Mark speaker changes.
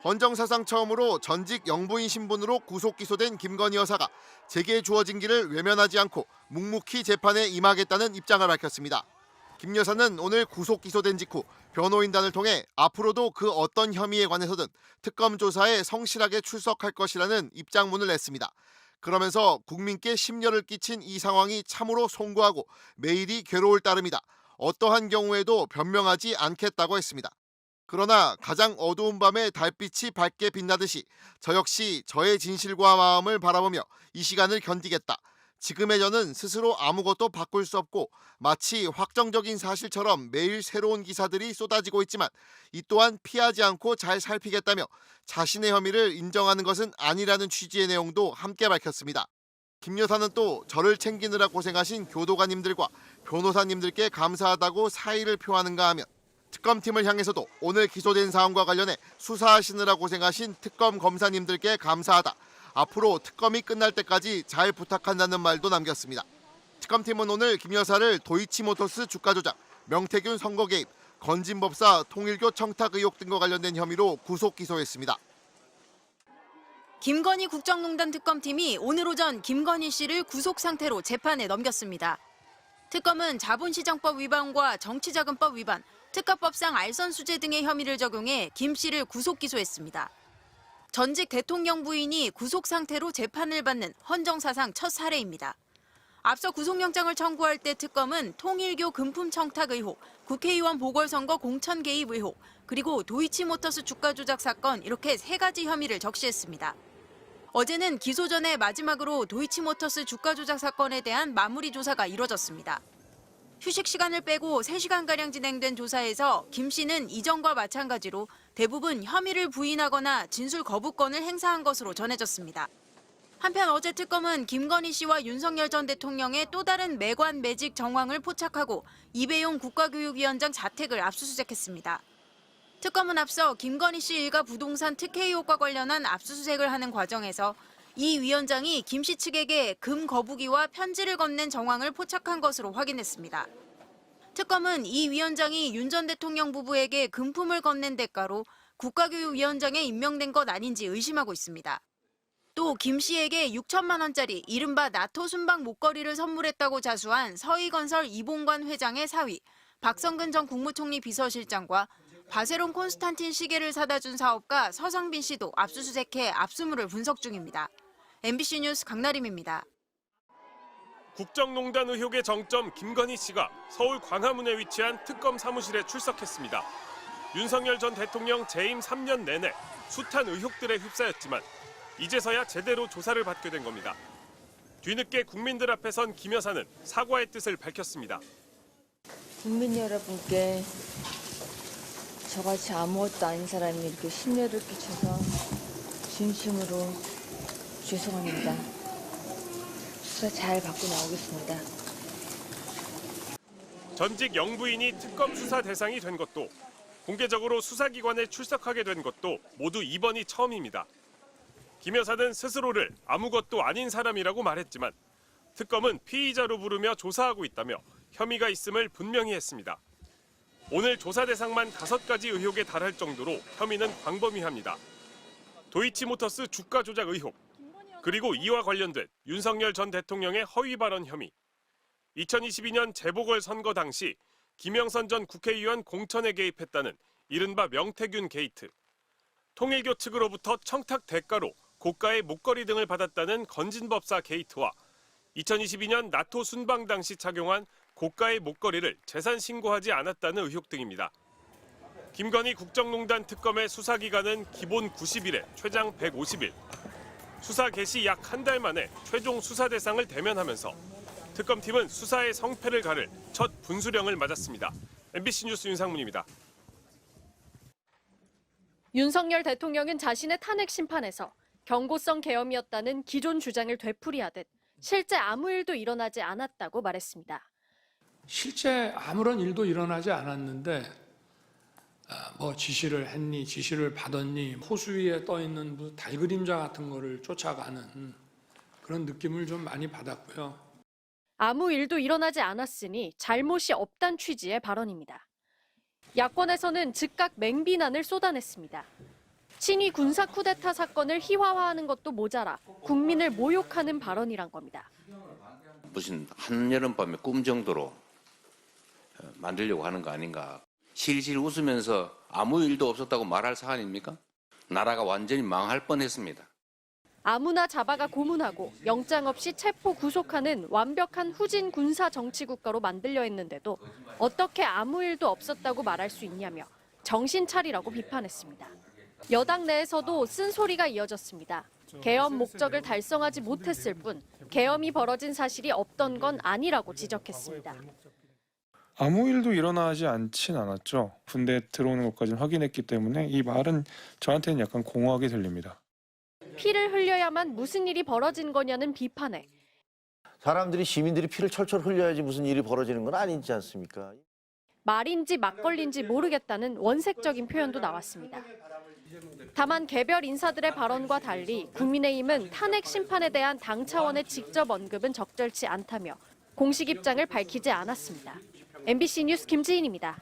Speaker 1: 헌정사상 처음으로 전직 영부인 신분으로 구속 기소된 김건희 여사가 제게 주어진 길을 외면하지 않고 묵묵히 재판에 임하겠다는 입장을 밝혔습니다. 김 여사는 오늘 구속 기소된 직후 변호인단을 통해 앞으로도 그 어떤 혐의에 관해서든 특검 조사에 성실하게 출석할 것이라는 입장문을 냈습니다. 그러면서 국민께 심려를 끼친 이 상황이 참으로 송구하고 매일이 괴로울 따름이다. 어떠한 경우에도 변명하지 않겠다고 했습니다. 그러나 가장 어두운 밤에 달빛이 밝게 빛나듯이 저 역시 저의 진실과 마음을 바라보며 이 시간을 견디겠다. 지금의 저는 스스로 아무것도 바꿀 수 없고 마치 확정적인 사실처럼 매일 새로운 기사들이 쏟아지고 있지만 이 또한 피하지 않고 잘 살피겠다며 자신의 혐의를 인정하는 것은 아니라는 취지의 내용도 함께 밝혔습니다. 김 여사는 또 저를 챙기느라 고생하신 교도관님들과 변호사님들께 감사하다고 사의를 표하는가 하면 특검팀을 향해서도 오늘 기소된 사안과 관련해 수사하시느라 고생하신 특검 검사님들께 감사하다. 앞으로 특검이 끝날 때까지 잘 부탁한다는 말도 남겼습니다. 특검팀은 오늘 김 여사를 도이치모터스 주가 조작, 명태균 선거 개입, 건진법사 통일교 청탁 의혹 등과 관련된 혐의로 구속 기소했습니다.
Speaker 2: 김건희 국정농단 특검팀이 오늘 오전 김건희 씨를 구속 상태로 재판에 넘겼습니다. 특검은 자본시장법 위반과 정치자금법 위반, 특가법상 알선수재 등의 혐의를 적용해 김 씨를 구속 기소했습니다. 전직 대통령 부인이 구속 상태로 재판을 받는 헌정사상 첫 사례입니다. 앞서 구속영장을 청구할 때 특검은 통일교 금품 청탁 의혹, 국회의원 보궐선거 공천 개입 의혹, 그리고 도이치모터스 주가 조작 사건 이렇게 세 가지 혐의를 적시했습니다. 어제는 기소 전에 마지막으로 도이치모터스 주가 조작 사건에 대한 마무리 조사가 이뤄졌습니다. 휴식 시간을 빼고 3시간가량 진행된 조사에서 김 씨는 이전과 마찬가지로 대부분 혐의를 부인하거나 진술 거부권을 행사한 것으로 전해졌습니다. 한편 어제 특검은 김건희 씨와 윤석열 전 대통령의 또 다른 매관 매직 정황을 포착하고 이배용 국가교육위원장 자택을 압수수색했습니다. 특검은 앞서 김건희 씨 일가 부동산 특혜 의혹과 관련한 압수수색을 하는 과정에서 이 위원장이 김 씨 측에게 금 거부기와 편지를 건넨 정황을 포착한 것으로 확인했습니다. 특검은 이 위원장이 윤 전 대통령 부부에게 금품을 건넨 대가로 국가교육위원장에 임명된 것 아닌지 의심하고 있습니다. 또 김 씨에게 6천만 원짜리 이른바 나토 순방 목걸이를 선물했다고 자수한 서희건설 이봉관 회장의 사위, 박성근 전 국무총리 비서실장과 바세론 콘스탄틴 시계를 사다 준 사업가 서성빈 씨도 압수수색해 압수물을 분석 중입니다. MBC 뉴스 강나림입니다.
Speaker 3: 국정농단 의혹의 정점 김건희 씨가 서울 광화문에 위치한 특검 사무실에 출석했습니다. 윤석열 전 대통령 재임 3년 내내 숱한 의혹들에 휩싸였지만 이제서야 제대로 조사를 받게 된 겁니다. 뒤늦게 국민들 앞에 선 김 여사는 사과의 뜻을 밝혔습니다.
Speaker 4: 국민 여러분께 저같이 아무것도 아닌 사람이 이렇게 심려를 끼쳐서 진심으로 죄송합니다. 수사 잘 받고 나오겠습니다.
Speaker 3: 전직 영부인이 특검 수사 대상이 된 것도 공개적으로 수사기관에 출석하게 된 것도 모두 이번이 처음입니다. 김 여사는 스스로를 아무것도 아닌 사람이라고 말했지만 특검은 피의자로 부르며 조사하고 있다며 혐의가 있음을 분명히 했습니다. 오늘 조사 대상만 5가지 의혹에 달할 정도로 혐의는 광범위합니다. 도이치모터스 주가 조작 의혹, 그리고 이와 관련된 윤석열 전 대통령의 허위 발언 혐의, 2022년 재보궐선거 당시 김영선 전 국회의원 공천에 개입했다는 이른바 명태균 게이트, 통일교 측으로부터 청탁 대가로 고가의 목걸이 등을 받았다는 건진법사 게이트와 2022년 나토 순방 당시 착용한 고가의 목걸이를 재산 신고하지 않았다는 의혹 등입니다. 김건희 국정농단 특검의 수사기간은 기본 90일에 최장 150일. 수사 개시 약 한 달 만에 최종 수사 대상을 대면하면서 특검팀은 수사의 성패를 가를 첫 분수령을 맞았습니다. MBC 뉴스 윤상문입니다.
Speaker 5: 윤석열 대통령은 자신의 탄핵 심판에서 경고성 계엄이었다는 기존 주장을 되풀이하듯 실제 아무 일도 일어나지 않았다고 말했습니다.
Speaker 6: 실제 아무런 일도 일어나지 않았는데 뭐 지시를 했니, 지시를 받았니, 호수 위에 떠 있는 달 그림자 같은 거를 쫓아가는 그런 느낌을 좀 많이 받았고요.
Speaker 5: 아무 일도 일어나지 않았으니 잘못이 없단 취지의 발언입니다. 야권에서는 즉각 맹비난을 쏟아냈습니다. 친위 군사 쿠데타 사건을 희화화하는 것도 모자라 국민을 모욕하는 발언이란 겁니다.
Speaker 7: 무슨 한여름밤의 꿈 정도로 만들려고 하는 거 아닌가. 실실 웃으면서 아무 일도 없었다고 말할 사안입니까? 나라가 완전히 망할 뻔했습니다.
Speaker 5: 아무나 잡아가 고문하고 영장 없이 체포 구속하는 완벽한 후진 군사 정치 국가로 만들려 했는데도 어떻게 아무 일도 없었다고 말할 수 있냐며 정신 차리라고 비판했습니다. 여당 내에서도 쓴소리가 이어졌습니다. 계엄 목적을 달성하지 못했을 뿐 계엄이 벌어진 사실이 없던 건 아니라고 지적했습니다.
Speaker 8: 아무 일도 일어나지 않진 않았죠. 군대 들어오는 것까지는 확인했기 때문에 이 말은 저한테는 약간 공허하게 들립니다.
Speaker 5: 피를 흘려야만 무슨 일이 벌어진 거냐는 비판에
Speaker 9: 사람들이 시민들이 피를 철철 흘려야지 무슨 일이 벌어지는 건 아니지 않습니까?
Speaker 5: 말인지 막걸리인지 모르겠다는 원색적인 표현도 나왔습니다. 다만 개별 인사들의 발언과 달리 국민의힘은 탄핵 심판에 대한 당 차원의 직접 언급은 적절치 않다며 공식 입장을 밝히지 않았습니다. MBC 뉴스 김지인입니다.